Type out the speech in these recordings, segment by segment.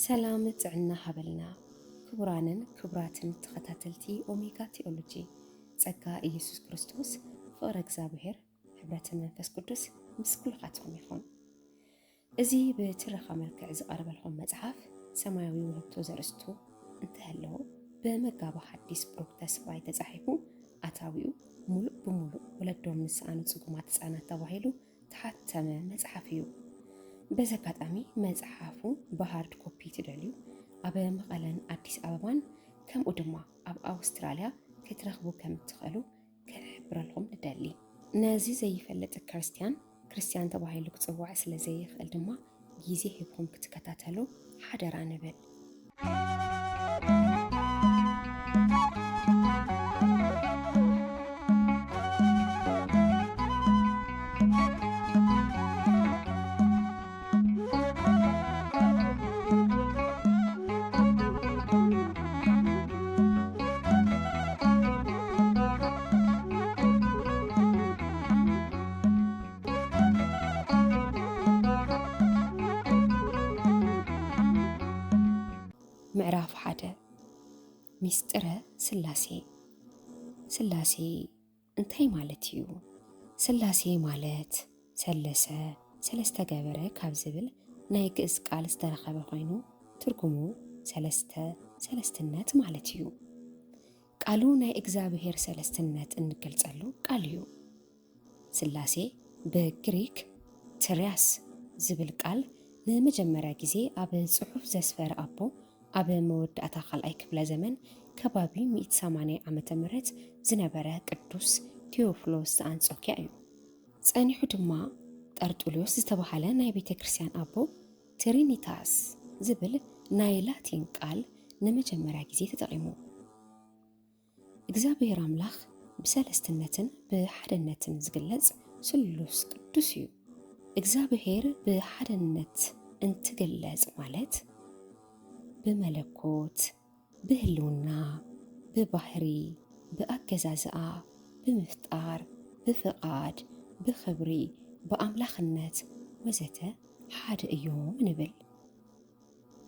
ሰላም ጥዕና ሃበልና ክቡራንን ክቡራትን ተኸታተልቲ ኦሜጋ ቴዎሎጂ ጸጋ ኢየሱስ ክርስቶስ ፍቅረ እግዚአብሔር ሕብረትን መንፈስ ቅዱስ ምስ ኩልኻትኩም ይኹን። እዚ ብትረኻ መልክዕ ዝቐርበልኩም መጽሓፍ ሰማያዊ ውህብቶ ዘርእስቱ እንተህልዎ በመጋባ ሐዲስ ብሩክ ተስፋይ ተጻሒፉ ኣታዊኡ ሙሉእ ብሙሉእ ወለዶም ንስኣኑ ጽጉማት ህጻናት ተባሂሉ ተሓተመ መጽሓፍ እዩ። በዘጋጣሚ መጽሓፉ በሃርድ ኮፒ ትደልዩ ኣብ መቐለን ኣዲስ ኣበባን ከምኡ ድማ ኣብ ኣውስትራልያ ክትረኽቡ ከም ትኽእሉ ክሕብረልኩም ንደሊ። ነዚ ዘይፈልጥ ክርስቲያን ተባሂሉ ክጽዋዕ ስለ ዘይኽእል ድማ ግዜ ሂብኩም ክትከታተሉ ሓደራ ንብል። ምዕራፍ 1 ሚስጥረ ስላሴ። ስላሴ እንታይ ማለት እዩ? ስላሴ ማለት ሰለስተ ገበረ ካብ ዝብል ናይ ግዕዝ ቃል ዝተረኸበ ኮይኑ ትርጉሙ ሰለስትነት ማለት እዩ። ቃሉ ናይ እግዚአብሔር ሰለስትነት እንገልጸሉ ቃል እዩ። ስላሴ ብግሪክ ትሪያስ ዝብል ቃል ንመጀመርያ ግዜ ኣብ ጽሑፍ ዘስፈረ ኣቦ ኣብ መወዳእታ ካልኣይ ክፍለ ዘመን ከባቢ 180 ዓመተ ምህረት ዝነበረ ቅዱስ ቴዎፍሎስ ዘአንጾኪያ እዩ። ጸኒሑ ድማ ጠርጡልዮስ ዝተባሃለ ናይ ቤተ ክርስቲያን ኣቦ ትሪኒታስ ዝብል ናይ ላቲን ቃል ንመጀመርያ ግዜ ተጠቂሙ። እግዚአብሔር ኣምላኽ ብሰለስትነትን ብሓደነትን ዝግለጽ ስሉስ ቅዱስ እዩ። እግዚአብሔር ብሓደነት እንትግለጽ ማለት ብመለኮት፣ ብህልውና፣ ብባህሪ፣ ብኣገዛዝኣ፣ ብምፍጣር፣ ብፍቓድ፣ ብኽብሪ፣ ብኣምላኽነት ወዘተ ሓደ እዮም ንብል።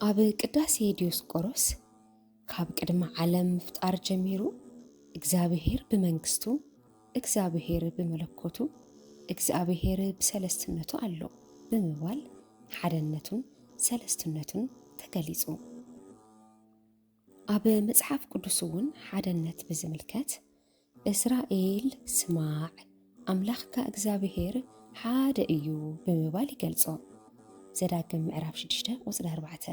ኣብ ቅዳሴ ዲዮስቆሮስ ካብ ቅድሚ ዓለም ምፍጣር ጀሚሩ እግዚአብሔር ብመንግስቱ፣ እግዚአብሔር ብመለኮቱ፣ እግዚአብሔር ብሰለስትነቱ ኣሎ ብምባል ሓደነቱን ሰለስትነቱን ተገሊጹ። ኣብ መጽሓፍ ቅዱስ እውን ሓደነት ብዝምልከት እስራኤል ስማዕ ኣምላኽካ እግዚአብሔር ሓደ እዩ ብምባል ይገልጾ። ዘዳግም ምዕራፍ 6 ቁጽሪ 4።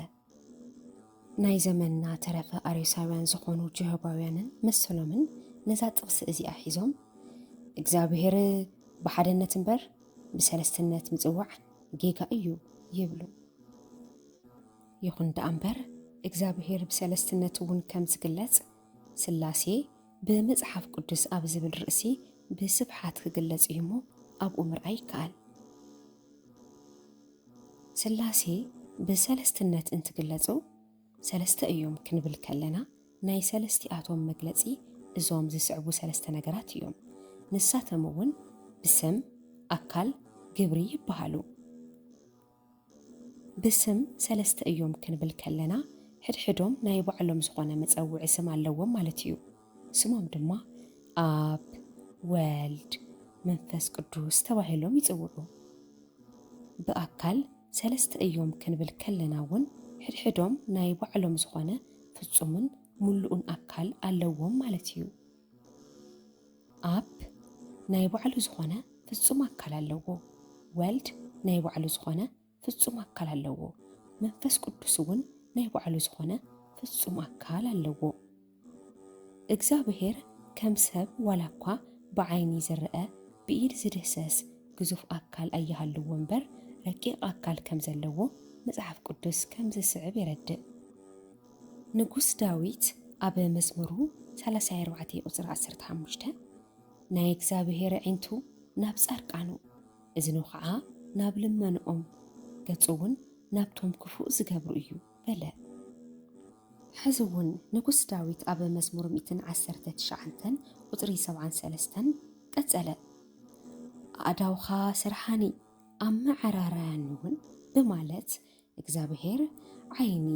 ናይ ዘመንና ተረፈ ኣርዮሳውያን ዝኾኑ ጀሆባውያንን መሰሎምን ነዛ ጥቕሲ እዚኣ ሒዞም እግዚአብሔር ብሓደነት እምበር ብሰለስትነት ምጽዋዕ ጌጋ እዩ ይብሉ። ይኹን ደኣ እምበር እግዚአብሔር ብሰለስትነት እውን ከም ዝግለጽ ስላሴ ብመጽሓፍ ቅዱስ ኣብ ዝብል ርእሲ ብስብሓት ክግለጽ እዩ እሞ ኣብኡ ምርኣይ ይከኣል። ስላሴ ብሰለስትነት እንትግለጹ ሰለስተ እዮም ክንብል ከለና ናይ ሰለስቲኣቶም መግለጺ እዞም ዝስዕቡ ሰለስተ ነገራት እዮም። ንሳቶም እውን ብስም፣ ኣካል፣ ግብሪ ይበሃሉ። ብስም ሰለስተ እዮም ክንብል ከለና ሕድሕዶም ናይ ባዕሎም ዝኾነ መጸውዒ ስም ኣለዎም ማለት እዩ። ስሞም ድማ ኣብ፣ ወልድ፣ መንፈስ ቅዱስ ተባሂሎም ይጽውዑ። ብኣካል ሰለስተ እዮም ክንብል ከለና እውን ሕድሕዶም ናይ ባዕሎም ዝኾነ ፍጹምን ሙሉእን ኣካል ኣለዎም ማለት እዩ። ኣብ ናይ ባዕሉ ዝኾነ ፍጹም ኣካል ኣለዎ። ወልድ ናይ ባዕሉ ዝኾነ ፍጹም ኣካል ኣለዎ። መንፈስ ቅዱስ እውን ናይ ባዕሉ ዝኾነ ፍጹም ኣካል ኣለዎ። እግዚአብሔር ከም ሰብ ዋላ እኳ ብዓይኒ ዝርአ ብኢድ ዝድህሰስ ግዙፍ ኣካል ኣይሃልዎ እምበር ረቂቕ ኣካል ከም ዘለዎ መጽሓፍ ቅዱስ ከም ዝስዕብ የረድእ። ንጉስ ዳዊት ኣብ መዝሙሩ 34 ቁጽሪ 15 ናይ እግዚአብሔር ዒንቱ ናብ ጻርቃኑ እዝኑ ከዓ ናብ ልመንኦም ገጹ እውን ናብቶም ክፉእ ዝገብሩ እዩ በለ። ሕዚ እውን ንጉስ ዳዊት ኣብ መዝሙር 119 ቁጽሪ 73 ቀጸለ። ኣእዳውኻ ስርሓኒ ኣብ መዓራርያን እውን በማለት እግዚአብሔር ዓይኒ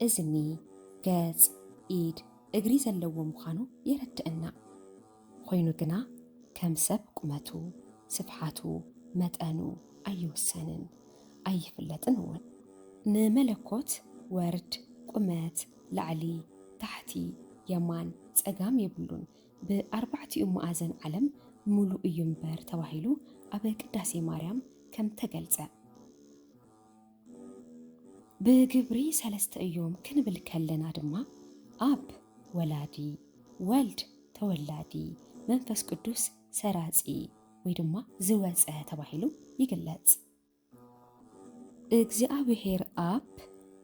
እዝኒ ገጽ ኢድ እግሪ ዘለዎ ምዃኑ የረድአና ኮይኑ ግና ከም ሰብ ቁመቱ ስፍሓቱ መጠኑ ኣይወሰንን ኣይፍለጥን እውን ንመለኮት ወርድ ቁመት ላዕሊ ታሕቲ የማን ፀጋም የብሉን ብኣርባዕቲኡ ማዕዘን ዓለም ሙሉእ እዩ እምበር ተባሂሉ ኣብ ቅዳሴ ማርያም ከም ተገልጸ ብግብሪ ሰለስተ እዮም ክንብል ከለና ድማ ኣብ ወላዲ ወልድ ተወላዲ መንፈስ ቅዱስ ሰራጺ ወይ ድማ ዝወፀ ተባሂሉ ይግለጽ። እግዚአብሔር አብ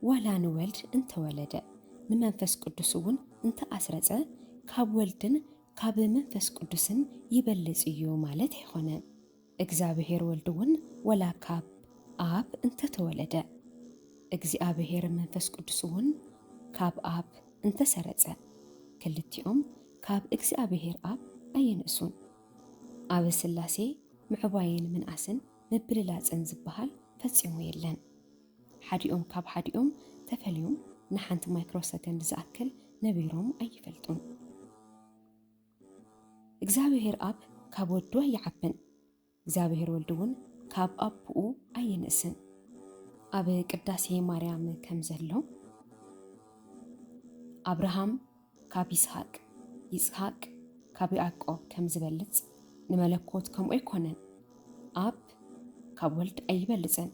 ዋላ ንወልድ እንተወለደ ንመንፈስ ቅዱስ እውን እንተኣስረጸ ካብ ወልድን ካብ መንፈስ ቅዱስን ይበልጽ እዩ ማለት ይኾነ። እግዚአብሔር ወልድ እውን ወላ ካብ አብ እንተተወለደ እግዚአብሔር መንፈስ ቅዱስ እውን ካብ አብ እንተሰረጸ ክልቲኦም ካብ እግዚአብሔር አብ ኣይንእሱን። ኣብ ስላሴ ምዕባይን ምንኣስን ምብልላጽን ዝበሃል ፈጺሙ የለን። ሓዲኦም ካብ ሓዲኦም ተፈልዮም ንሓንቲ ማይክሮሰከንድ ዝኣክል ነቢሮም ኣይፈልጡን። እግዚአብሔር አብ ካብ ወዱ ኣይዓብን፣ እግዚአብሔር ወልድ እውን ካብ ኣቡኡ ኣይንእስን። ኣብ ቅዳሴ ማርያም ከም ዘሎ አብርሃም ካብ ይስሐቅ ይስሐቅ ካብ ያዕቆብ ከም ዝበልጽ ንመለኮት ከምኡ ኣይኮነን። አብ ካብ ወልድ ኣይበልጽን፣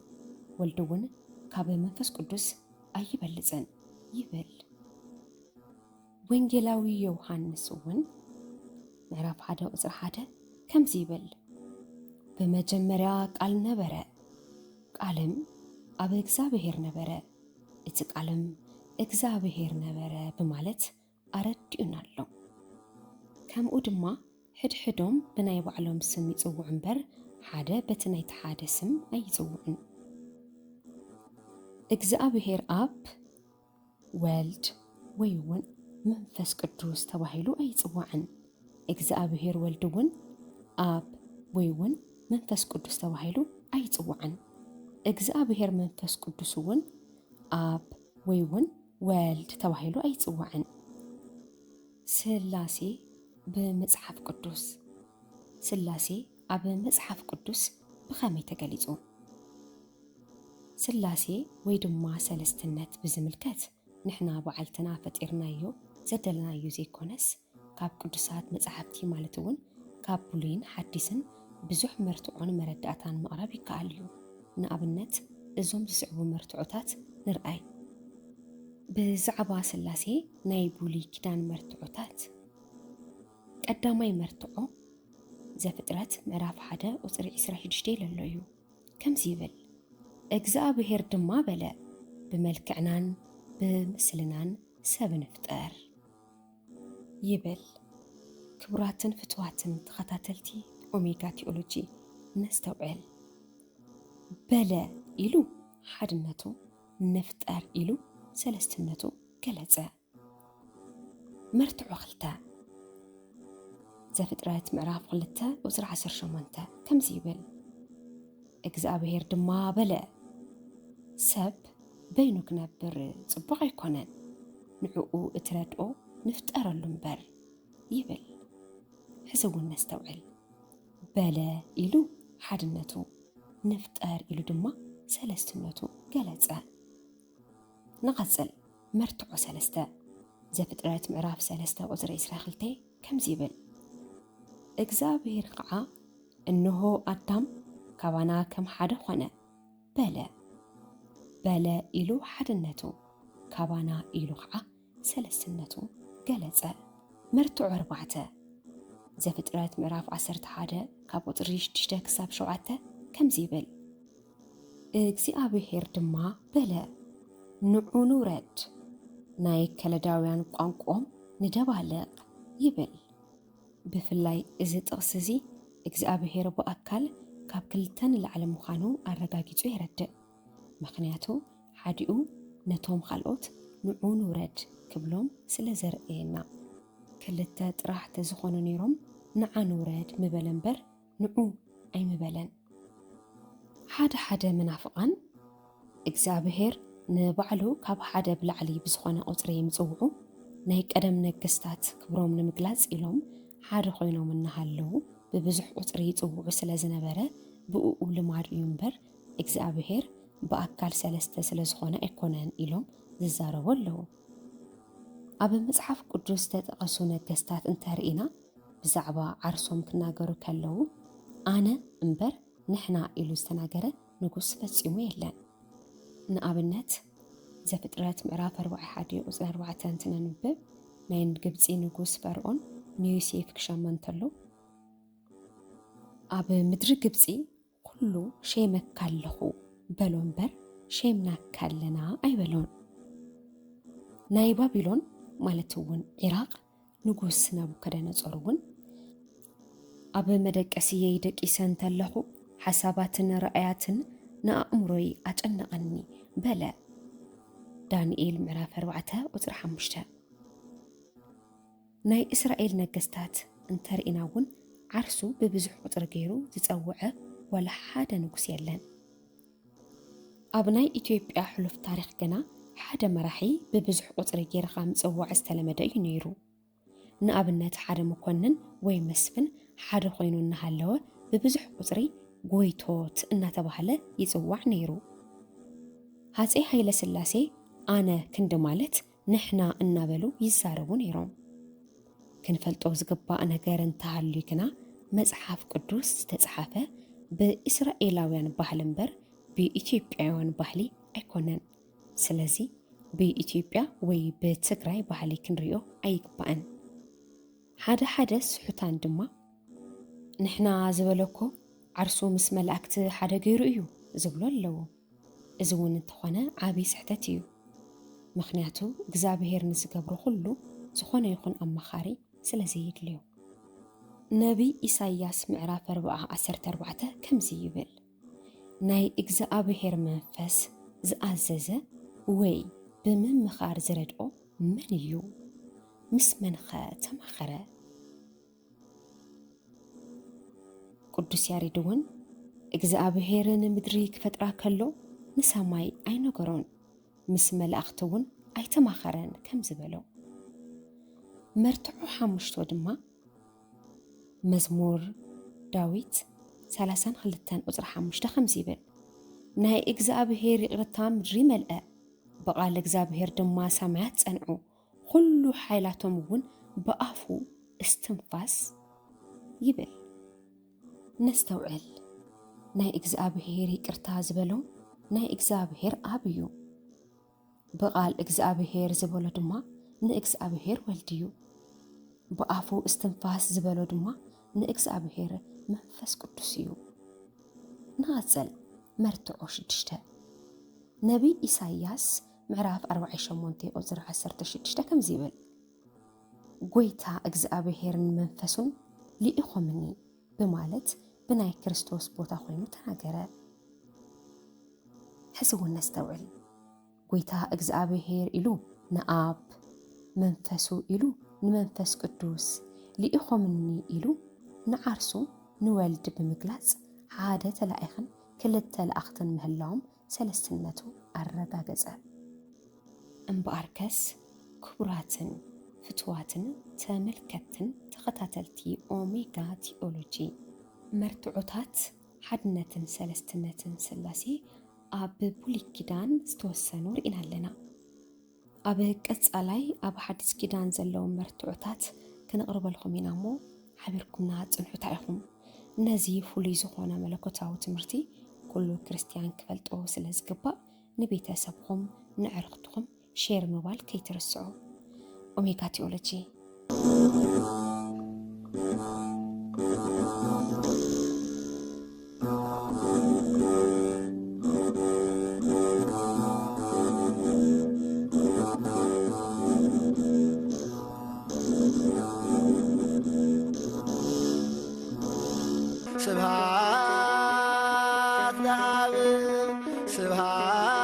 ወልድ እውን ካብ መንፈስ ቅዱስ ኣይበልጽን ይብል። ወንጌላዊ ዮሐንስ እውን ምዕራፍ 1 ቁጽሪ 1 ከምዚ ይብል፣ በመጀመሪያ ቃል ነበረ፣ ቃልም ኣብ እግዚአብሔር ነበረ፣ እቲ ቃልም እግዚአብሔር ነበረ በማለት ኣረዲኡና ኣሎ። ከምኡ ድማ ሕድሕዶም ብናይ ባዕሎም ስም ይጽውዑ እምበር ሓደ በቲ ናይቲ ሓደ ስም ኣይጽውዑን። እግዚአብሔር አብ ወልድ ወይ እውን መንፈስ ቅዱስ ተባሂሉ ኣይጽዋዕን። እግዚአብሔር ወልድ እውን አብ ወይ እውን መንፈስ ቅዱስ ተባሂሉ ኣይጽዋዕን። እግዚአብሔር መንፈስ ቅዱስ እውን አብ ወይ እውን ወልድ ተባሂሉ ኣይጽዋዕን። ስላሴ በመጽሐፍ ቅዱስ ስላሴ ኣብ መጽሐፍ ቅዱስ ብኸመይ ተገሊጹ? ስላሴ ወይ ድማ ሰለስትነት ብዝምልከት ንሕና በዓልትና ፈጢርናዮ ዘደለናዮ ዘይኮነስ ካብ ቅዱሳት መጽሓፍቲ ማለት እውን ካብ ብሉይን ሓዲስን ብዙሕ መርትዖን መረዳእታን ምቕራብ ይከኣል እዩ። ንኣብነት እዞም ዝስዕቡ መርትዖታት ንርአይ። ብዛዕባ ስላሴ ናይ ብሉይ ኪዳን መርትዖታት ቀዳማይ መርትዖ ዘፍጥረት ምዕራፍ 1 ቁጽሪ 26 ይለሎ እዩ። ከምዚ ይብል፣ እግዚአብሔር ድማ በለ ብመልክዕናን ብምስልናን ሰብ ንፍጠር ይብል። ክቡራትን ፍትዋትን ተኸታተልቲ ኦሜጋ ቴዎሎጂ ነስተውዕል። በለ ኢሉ ሓድነቱ፣ ንፍጠር ኢሉ ሰለስትነቱ ገለጸ። መርትዖ 2 ዘፍጥረት ምዕራፍ 2 ቁጽሪ 18 ከምዚ ይብል፣ እግዚአብሔር ድማ በለ ሰብ በይኑ ክነብር ጽቡቕ ኣይኮነን፣ ንዕኡ እትረድኦ ንፍጠረሉ እምበር ይብል። ሕዚ እውን ነስተውዕል። በለ ኢሉ ሓድነቱ፣ ንፍጠር ኢሉ ድማ ሰለስትነቱ ገለጸ። ንቐጽል። መርትዖ 3 ዘፍጥረት ምዕራፍ 3 ቁጽሪ 22 ከምዚ ይብል፣ እግዚአብሔር ከዓ እንሆ ኣዳም ካባና ከም ሓደ ኾነ በለ። በለ ኢሉ ሓድነቱ፣ ካባና ኢሉ ከዓ ሰለስትነቱ ገለጸ። መርትዖ 4 ዘፍጥረት ምዕራፍ 11 ካብ ቁጽሪ 6 ክሳብ 7 ከምዚ ይብል፣ እግዚአብሔር ድማ በለ ንዑ ንውረድ ናይ ከለዳውያን ቋንቋኦም ንደባልቕ ይብል። ብፍላይ እዚ ጥቕሲ እዚ እግዚአብሔር ብኣካል ካብ ክልተን ላዕሊ ምዃኑ ኣረጋጊጹ የረድእ። ምክንያቱ ሓዲኡ ነቶም ካልኦት ንዑ ንውረድ ክብሎም ስለ ዘርእየና፣ ክልተ ጥራሕ ተዝኾኑ ነይሮም ንዓ ንውረድ ምበለ እምበር ንዑ ኣይምበለን። ሓደ መናፍቃን እግዚአብሔር ንባዕሉ ካብ ሓደ ብላዕሊ ብዝኾነ ቁፅሪ ይምጽውዑ ናይ ቀደም ነገስታት ክብሮም ንምግላጽ ኢሎም ሓደ ኮይኖም እናሃለዉ ብብዙሕ ቁፅሪ ይጽውዑ ስለ ዝነበረ ብእኡ ልማድ እዩ እምበር እግዚአብሔር በአካል ሰለስተ ስለ ዝኾነ ኣይኮነን ኢሎም ዝዛረቡ ኣለዉ። ኣብ መጽሓፍ ቅዱስ ዝተጠቐሱ ነገስታት እንተርኢና ብዛዕባ ዓርሶም ክናገሩ ከለዉ ኣነ እምበር ንሕና ኢሉ ዝተናገረ ንጉስ ፈጺሙ የለን። ንኣብነት ዘፍጥረት ምዕራፍ 41 ቁጽሪ 4 እንትነንብብ ናይ ግብፂ ንጉስ ፈርዖን ንዮሴፍ ክሸመን እንተሎ ኣብ ምድሪ ግብፂ ኩሉ ሸይመካ ኣለኹ በሎ እምበር ሸይምናካ ኣለና ኣይበሎን። ናይ ባቢሎን ማለት እውን ኢራቅ ንጉስ ናቡከደነፆር እውን ኣብ መደቀሲየይ ደቂሰ እንተለኹ ሓሳባትን ረኣያትን ንኣእምሮይ ኣጨነቐኒ በለ። ዳንኤል ምዕራፍ 4 ቁጽሪ 5። ናይ እስራኤል ነገስታት እንተርኢና እውን ዓርሱ ብብዙሕ ቁፅሪ ገይሩ ዝፀውዐ ወላ ሓደ ንጉስ የለን። ኣብ ናይ ኢትዮጵያ ሕሉፍ ታሪክ ገና ሓደ መራሒ ብብዙሕ ቁፅሪ ጌርኻ ምፅዋዕ ዝተለመደ እዩ ነይሩ። ንኣብነት ሓደ መኮንን ወይ መስፍን ሓደ ኮይኑ እናሃለወ ብብዙሕ ቁፅሪ ጎይቶት እናተባህለ ይፅዋዕ ነይሩ። ሃፀይ ሃይለ ስላሴ ኣነ ክንዲ ማለት ንሕና እናበሉ ይዛረቡ ነይሮም። ክንፈልጦ ዝግባእ ነገር እንተሃልዩ ግና መጽሓፍ ቅዱስ ዝተጻሓፈ ብእስራኤላውያን ባህሊ እምበር ብኢትዮጵያውያን ባህሊ ኣይኮነን። ስለዚ ብኢትዮጵያ ወይ ብትግራይ ባህሊ ክንሪኦ ኣይግባእን። ሓደ ሓደ ስሑታን ድማ ንሕና ዝበለኮ ዓርሱ ምስ መላእክቲ ሓደ ገይሩ እዩ ዝብሎ ኣለዉ። እዚ እውን እንተኾነ ዓብይ ስሕተት እዩ። ምክንያቱ እግዚአብሔር ንዝገብሮ ኩሉ ዝኾነ ይኹን ኣማኻሪ ስለዚ ይድልዮ። ነቢ ኢሳይያስ ምዕራፍ 40:14 ከምዚ ይብል ናይ እግዚአብሔር መንፈስ ዝኣዘዘ ወይ ብምምኻር ዝረድኦ መን እዩ? ምስ መንኸ ተማኸረ? ቅዱስ ያሬድ እውን እግዚአብሔር ንምድሪ ክፈጥራ ከሎ ንሰማይ ኣይነገሮን ምስ መላእክቲ እውን ኣይተማኸረን ከም ዝበለው። መርትዖ 5 ድማ መዝሙር ዳዊት 32 ቁጽሪ 5 ከምዚ ይብል ናይ እግዚአብሔር ይቅርታ ምድሪ መልአ በቃል እግዚአብሔር ድማ ሰማያት ጸንዑ ኩሉ ሓይላቶም እውን በአፉ እስትንፋስ ይብል። ነስተውዕል ናይ እግዚአብሔር ይቅርታ ዝበሎ ናይ እግዚአብሔር አብ እዩ። በቃል እግዚአብሔር ዝበሎ ድማ ንእግዚአብሔር ወልድ እዩ። በአፉ እስትንፋስ ዝበሎ ድማ ንእግዚአብሔር መንፈስ ቅዱስ እዩ። ንቐጽል መርትዖ 6 ነቢ ኢሳይያስ ምዕራፍ 48 ቁጽሪ 16 ከምዚ ይብል ጎይታ እግዚአብሔርን መንፈሱን ሊኢኾምኒ በማለት ብናይ ክርስቶስ ቦታ ኮይኑ ተናገረ። ሕዝውን ነስተውዕል ጎይታ እግዚአብሔር ኢሉ ንአብ መንፈሱ ኢሉ ንመንፈስ ቅዱስ ሊኢኾምኒ ኢሉ ንዓርሱ ንወልድ ብምግላጽ ሓደ ተላኢኽን ክልተ ለኣኽትን ምህላዎም ሰለስትነቱ ኣረጋገጸ። እምበኣርከስ ክቡራትን ፍትዋትን ተመልከትን ተኸታተልቲ ኦሜጋ ቲኦሎጂ መርትዖታት ሓድነትን ሰለስትነትን ስላሴ ኣብ ብሉይ ኪዳን ዝተወሰኑ ርኢና ኣለና። ኣብ ቀጻላይ ኣብ ሓድስ ኪዳን ዘለዉ መርትዖታት ክንቕርበልኩም ኢና እሞ ሓቢርኩምና ጽንሑታ ኢኹም። ነዚ ፍሉይ ዝኾነ መለኮታዊ ትምህርቲ ኩሉ ክርስቲያን ክፈልጦ ስለ ዝግባእ ንቤተሰብኩም ንዕርኽትኩም ሼር ምባል ከይትርስዑ። ኦሜጋ ቲኦሎጂ ስብሐት ለአብ ስብሐት